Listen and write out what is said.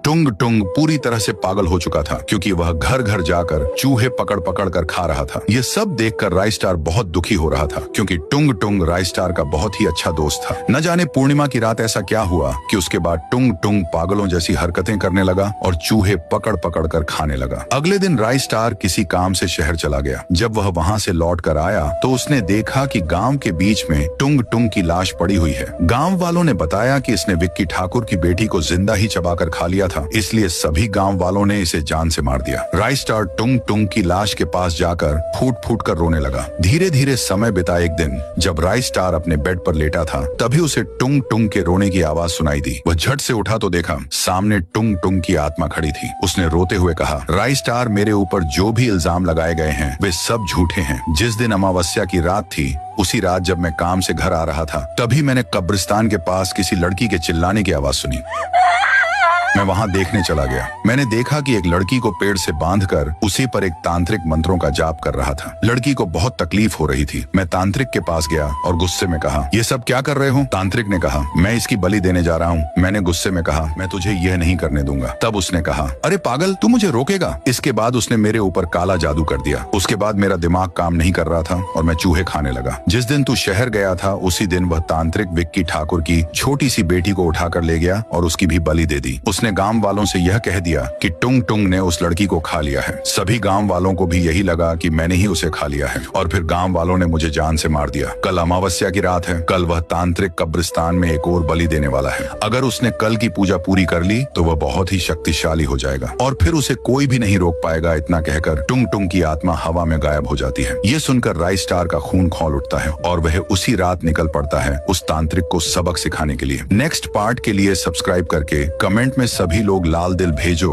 टुंग टुंग पूरी तरह से पागल हो चुका था क्योंकि वह घर घर जाकर चूहे पकड़ पकड़ कर खा रहा था। ये सब देखकर राई स्टार बहुत दुखी हो रहा था क्योंकि टुंग टुंग राई स्टार का बहुत ही अच्छा दोस्त था। न जाने पूर्णिमा की रात ऐसा क्या हुआ कि उसके बाद टुंग टुंग पागलों जैसी हरकतें करने लगा और चूहे पकड़ पकड़ कर खाने लगा। अगले दिन राई स्टार किसी काम से शहर चला गया। जब वह वहाँ से लौट कर आया तो उसने देखा कि गांव के बीच में टुंग टुंग की लाश पड़ी हुई है। गांव वालों ने बताया कि इसने विक्की ठाकुर की बेटी को जिंदा ही चबाकर खा लिया था, इसलिए सभी गांव वालों ने इसे जान से मार दिया। राई स्टार टुंग टुंग की लाश के पास जाकर फूट फूट कर रोने लगा। धीरे धीरे समय बिता। एक दिन जब राई स्टार अपने बेड पर लेटा था तभी उसे टुंग टुंग के रोने की आवाज सुनाई दी। वह झट से उठा तो देखा सामने टुंग टुंग की आत्मा खड़ी थी। उसने रोते हुए कहा, राई स्टार, मेरे ऊपर जो भी इल्जाम लगाए गए हैं वे सब झूठे हैं। जिस दिन अमावस्या की रात थी उसी रात जब मैं काम से घर आ रहा था तभी मैंने कब्रिस्तान के पास किसी लड़की के चिल्लाने की आवाज सुनी। मैं वहां देखने चला गया। मैंने देखा कि एक लड़की को पेड़ से बांधकर उसी पर एक तांत्रिक मंत्रों का जाप कर रहा था। लड़की को बहुत तकलीफ हो रही थी। मैं तांत्रिक के पास गया और गुस्से में कहा, ये सब क्या कर रहे हो? तांत्रिक ने कहा, मैं इसकी बलि देने जा रहा हूँ। मैंने गुस्से में कहा, मैं तुझे यह नहीं करने दूंगा। तब उसने कहा, अरे पागल, तू मुझे रोकेगा? इसके बाद उसने मेरे ऊपर काला जादू कर दिया। उसके बाद मेरा दिमाग काम नहीं कर रहा था और मैं चूहे खाने लगा। जिस दिन तू शहर गया था उसी दिन वह तांत्रिक विक्की ठाकुर की छोटी सी बेटी को उठाकर ले गया और उसकी भी बलि दे दी। उसने गांव वालों से यह कह दिया कि टुंग टुंग ने उस लड़की को खा लिया है। सभी गांव वालों को भी यही लगा कि मैंने ही उसे खा लिया है और फिर गांव वालों ने मुझे जान से मार दिया। कल अमावस्या की रात है। कल वह तांत्रिक कब्रिस्तान में एक और बलि देने वाला है। अगर उसने कल की पूजा पूरी कर ली तो वह बहुत ही शक्तिशाली हो जाएगा और फिर उसे कोई भी नहीं रोक पाएगा। इतना कहकर टुंग टुंग की आत्मा हवा में गायब हो जाती है। ये सुनकर राई स्टार का खून खौल उठता है और वह उसी रात निकल पड़ता है उस तांत्रिक को सबक सिखाने के लिए। नेक्स्ट पार्ट के लिए सब्सक्राइब करके कमेंट में सभी लोग लाल दिल भेजो।